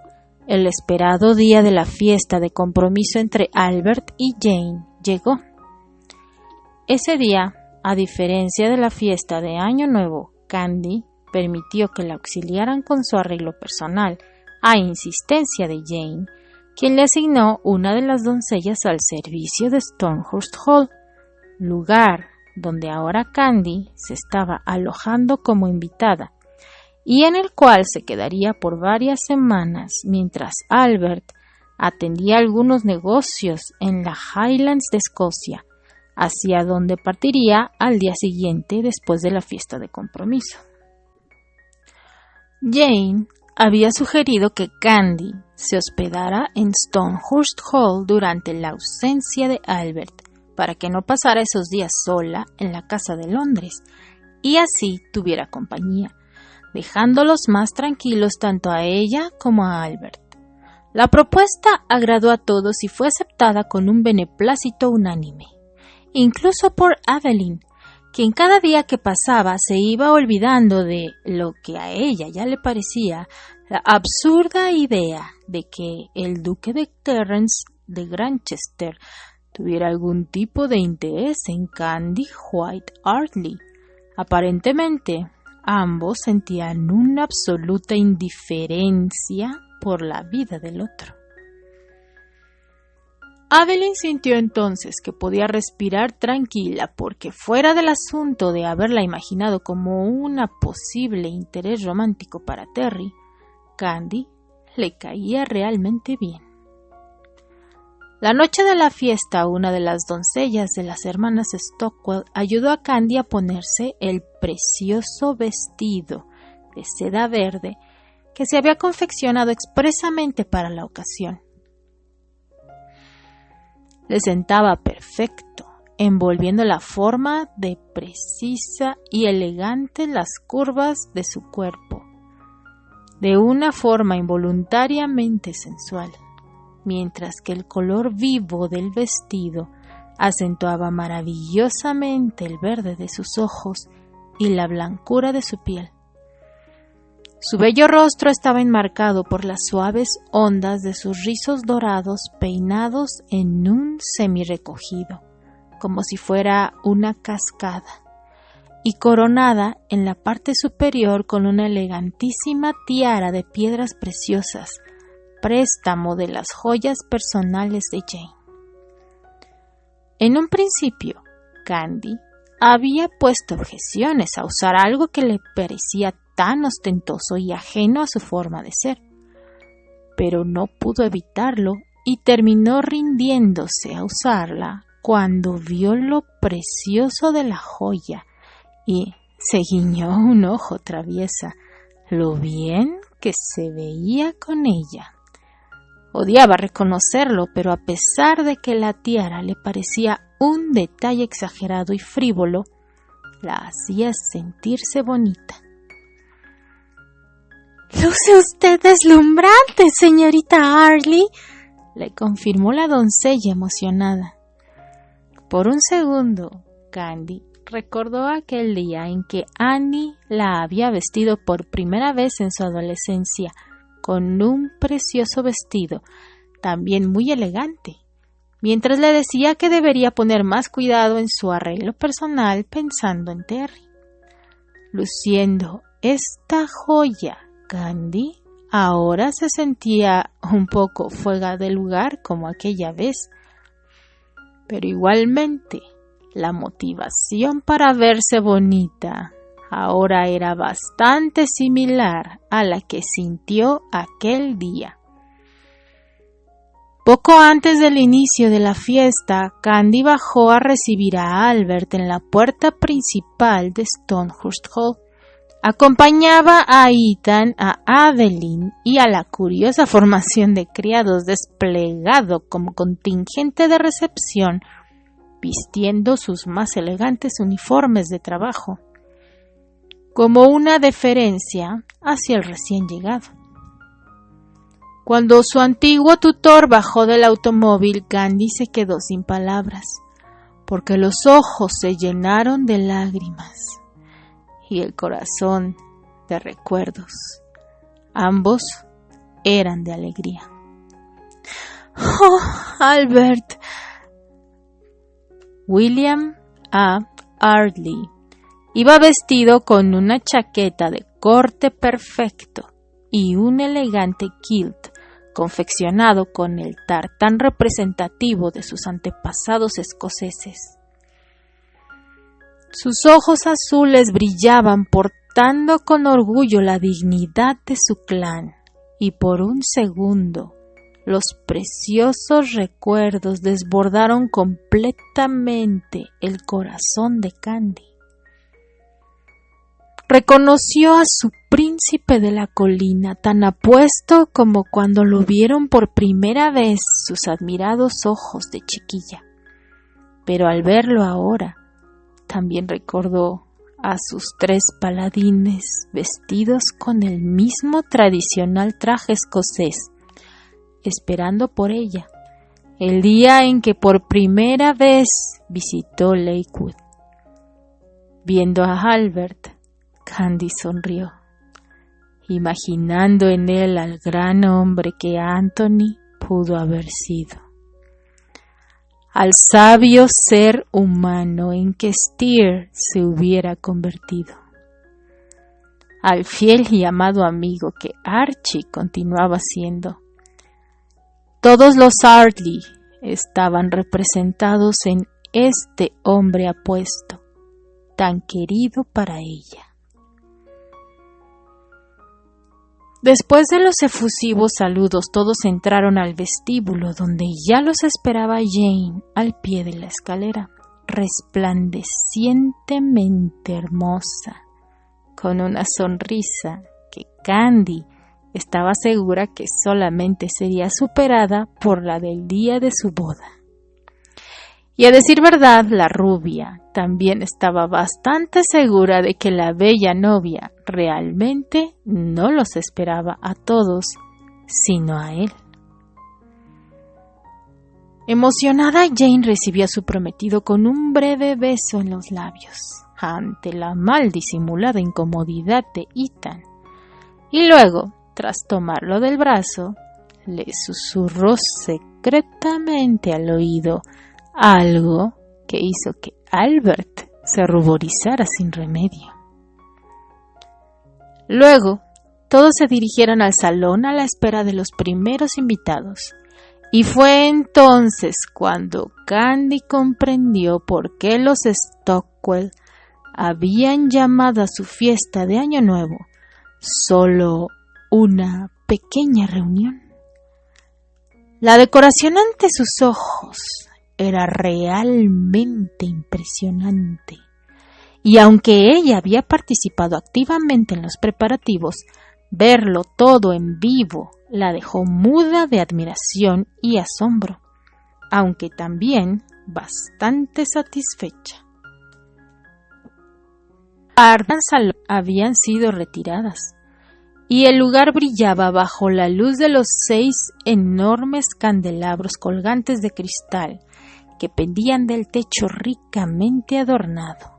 el esperado día de la fiesta de compromiso entre Albert y Jane llegó. Ese día, a diferencia de la fiesta de Año Nuevo, Candy permitió que la auxiliaran con su arreglo personal, a insistencia de Jane, quien le asignó una de las doncellas al servicio de Stonehurst Hall, lugar donde ahora Candy se estaba alojando como invitada, y en el cual se quedaría por varias semanas mientras Albert atendía algunos negocios en las Highlands de Escocia, hacia donde partiría al día siguiente después de la fiesta de compromiso. Jane había sugerido que Candy se hospedara en Stonehurst Hall durante la ausencia de Albert, para que no pasara esos días sola en la casa de Londres, y así tuviera compañía, dejándolos más tranquilos tanto a ella como a Albert. La propuesta agradó a todos y fue aceptada con un beneplácito unánime, incluso por Adeline, quien cada día que pasaba se iba olvidando de lo que a ella ya le parecía la absurda idea de que el duque de Terrence de Granchester tuviera algún tipo de interés en Candy White Ardley. Aparentemente, ambos sentían una absoluta indiferencia por la vida del otro. Adeline sintió entonces que podía respirar tranquila porque fuera del asunto de haberla imaginado como una posible interés romántico para Terry, Candy le caía realmente bien. La noche de la fiesta, una de las doncellas de las hermanas Stockwell ayudó a Candy a ponerse el precioso vestido de seda verde que se había confeccionado expresamente para la ocasión. Le sentaba perfecto, envolviendo la forma de precisa y elegante las curvas de su cuerpo, de una forma involuntariamente sensual, mientras que el color vivo del vestido acentuaba maravillosamente el verde de sus ojos y la blancura de su piel. Su bello rostro estaba enmarcado por las suaves ondas de sus rizos dorados peinados en un semirrecogido, como si fuera una cascada, y coronada en la parte superior con una elegantísima tiara de piedras preciosas, préstamo de las joyas personales de Jane. En un principio, Candy había puesto objeciones a usar algo que le parecía tan ostentoso y ajeno a su forma de ser, pero no pudo evitarlo y terminó rindiéndose a usarla cuando vio lo precioso de la joya y se guiñó un ojo traviesa, lo bien que se veía con ella. Odiaba reconocerlo, pero a pesar de que la tiara le parecía un detalle exagerado y frívolo, la hacía sentirse bonita. «Luce usted deslumbrante, señorita Arlie», le confirmó la doncella emocionada. Por un segundo, Candy recordó aquel día en que Annie la había vestido por primera vez en su adolescencia con un precioso vestido, también muy elegante, mientras le decía que debería poner más cuidado en su arreglo personal pensando en Terry. Luciendo esta joya, Candy ahora se sentía un poco fuera de lugar como aquella vez, pero igualmente la motivación para verse bonita ahora era bastante similar a la que sintió aquel día. Poco antes del inicio de la fiesta, Candy bajó a recibir a Albert en la puerta principal de Stonehurst Hall. Acompañaba a Ethan, a Adeline y a la curiosa formación de criados desplegado como contingente de recepción, vistiendo sus más elegantes uniformes de trabajo, como una deferencia hacia el recién llegado. Cuando su antiguo tutor bajó del automóvil, Candy se quedó sin palabras, porque los ojos se llenaron de lágrimas y el corazón de recuerdos. Ambos eran de alegría. «Oh, Albert». William A. Ardley iba vestido con una chaqueta de corte perfecto y un elegante kilt confeccionado con el tartán representativo de sus antepasados escoceses. Sus ojos azules brillaban portando con orgullo la dignidad de su clan, y por un segundo los preciosos recuerdos desbordaron completamente el corazón de Candy. Reconoció a su príncipe de la colina tan apuesto como cuando lo vieron por primera vez sus admirados ojos de chiquilla. Pero al verlo ahora, también recordó a sus 3 paladines vestidos con el mismo tradicional traje escocés, esperando por ella, el día en que por primera vez visitó Lakewood. Viendo a Albert, Candy sonrió, imaginando en él al gran hombre que Anthony pudo haber sido, al sabio ser humano en que Steer se hubiera convertido, al fiel y amado amigo que Archie continuaba siendo. Todos los Ardley estaban representados en este hombre apuesto, tan querido para ella. Después de los efusivos saludos, todos entraron al vestíbulo, donde ya los esperaba Jane al pie de la escalera, resplandecientemente hermosa, con una sonrisa que Candy estaba segura que solamente sería superada por la del día de su boda. Y a decir verdad, la rubia también estaba bastante segura de que la bella novia realmente no los esperaba a todos, sino a él. Emocionada, Jane recibió a su prometido con un breve beso en los labios, ante la mal disimulada incomodidad de Ethan, y luego, tras tomarlo del brazo, le susurró secretamente al oído algo que hizo que Albert se ruborizara sin remedio. Luego, todos se dirigieron al salón a la espera de los primeros invitados, y fue entonces cuando Candy comprendió por qué los Stockwell habían llamado a su fiesta de Año Nuevo solo una pequeña reunión. La decoración ante sus ojos era realmente impresionante, y aunque ella había participado activamente en los preparativos, Verlo todo en vivo la dejó muda de admiración y asombro, aunque también bastante satisfecha. Las habían sido retiradas y el lugar brillaba bajo la luz de los 6 enormes candelabros colgantes de cristal que pendían del techo ricamente adornado,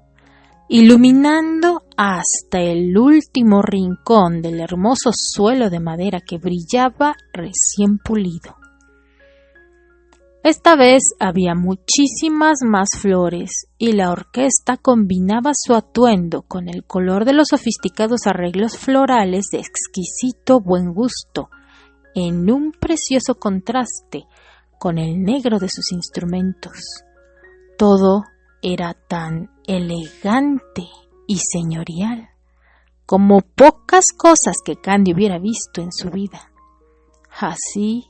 iluminando hasta el último rincón del hermoso suelo de madera que brillaba recién pulido. Esta vez había muchísimas más flores y la orquesta combinaba su atuendo con el color de los sofisticados arreglos florales de exquisito buen gusto, en un precioso contraste con el negro de sus instrumentos. Todo era tan elegante y señorial como pocas cosas que Candy hubiera visto en su vida. Así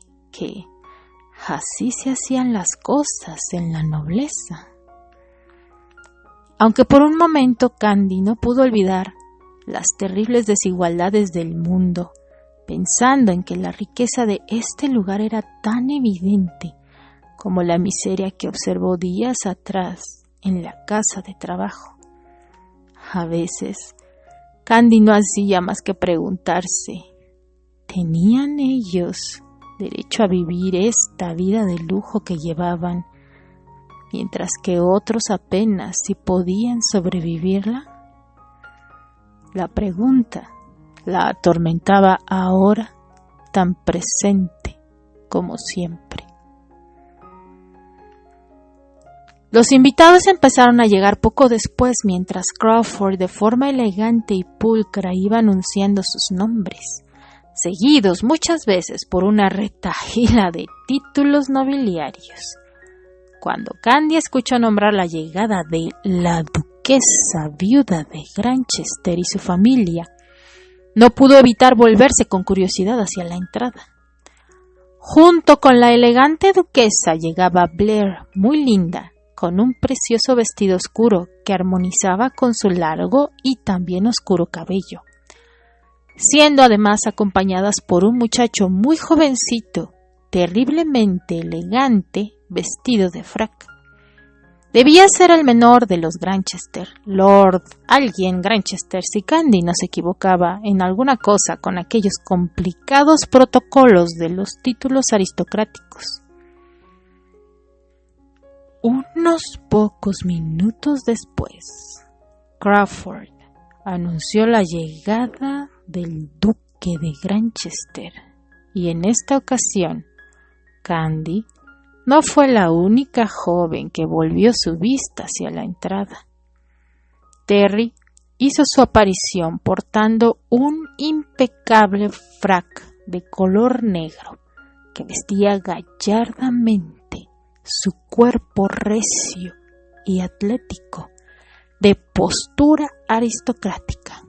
se hacían las cosas en la nobleza. Aunque por un momento Candy no pudo olvidar las terribles desigualdades del mundo, pensando en que la riqueza de este lugar era tan evidente como la miseria que observó días atrás en la casa de trabajo. A veces, Candy no hacía más que preguntarse, ¿tenían ellos derecho a vivir esta vida de lujo que llevaban, mientras que otros apenas si podían sobrevivirla? La pregunta la atormentaba ahora, tan presente como siempre. Los invitados empezaron a llegar poco después, mientras Crawford, de forma elegante y pulcra, iba anunciando sus nombres, seguidos muchas veces por una retahíla de títulos nobiliarios. Cuando Candy escuchó nombrar la llegada de la duquesa viuda de Granchester y su familia, no pudo evitar volverse con curiosidad hacia la entrada. Junto con la elegante duquesa llegaba Blair, muy linda, con un precioso vestido oscuro que armonizaba con su largo y también oscuro cabello, siendo además acompañadas por un muchacho muy jovencito, terriblemente elegante, vestido de frac. Debía ser el menor de los Granchester, Lord alguien Granchester, si Candy no se equivocaba en alguna cosa con aquellos complicados protocolos de los títulos aristocráticos. Unos pocos minutos después, Crawford anunció la llegada del duque de Granchester, y en esta ocasión, Candy no fue la única joven que volvió su vista hacia la entrada. Terry hizo su aparición portando un impecable frac de color negro que vestía gallardamente su cuerpo recio y atlético, de postura aristocrática.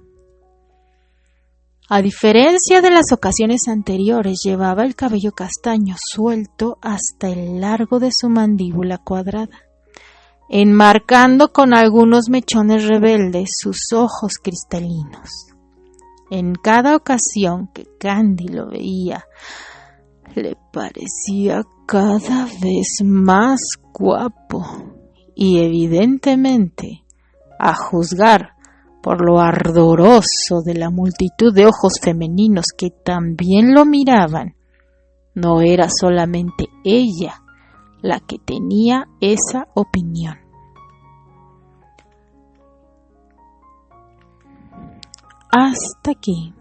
A diferencia de las ocasiones anteriores, llevaba el cabello castaño suelto hasta el largo de su mandíbula cuadrada, enmarcando con algunos mechones rebeldes sus ojos cristalinos. En cada ocasión que Candy lo veía, le parecía cada vez más guapo y evidentemente, a juzgar por lo ardoroso de la multitud de ojos femeninos que también lo miraban, no era solamente ella la que tenía esa opinión. Hasta aquí,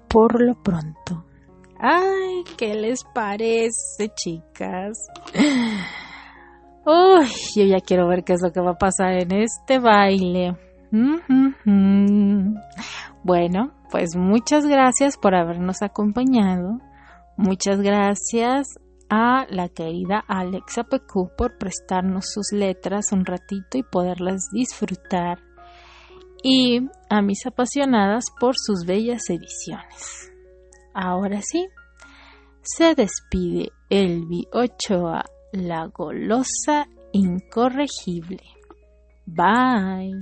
por lo pronto. Ay, ¿qué les parece, chicas? Uy, yo ya quiero ver qué es lo que va a pasar en este baile. Bueno, pues muchas gracias por habernos acompañado. Muchas gracias a la querida Alexa PQ por prestarnos sus letras un ratito y poderlas disfrutar. Y a mis apasionadas por sus bellas ediciones. Ahora sí, se despide Elvi Ochoa, la golosa incorregible. Bye.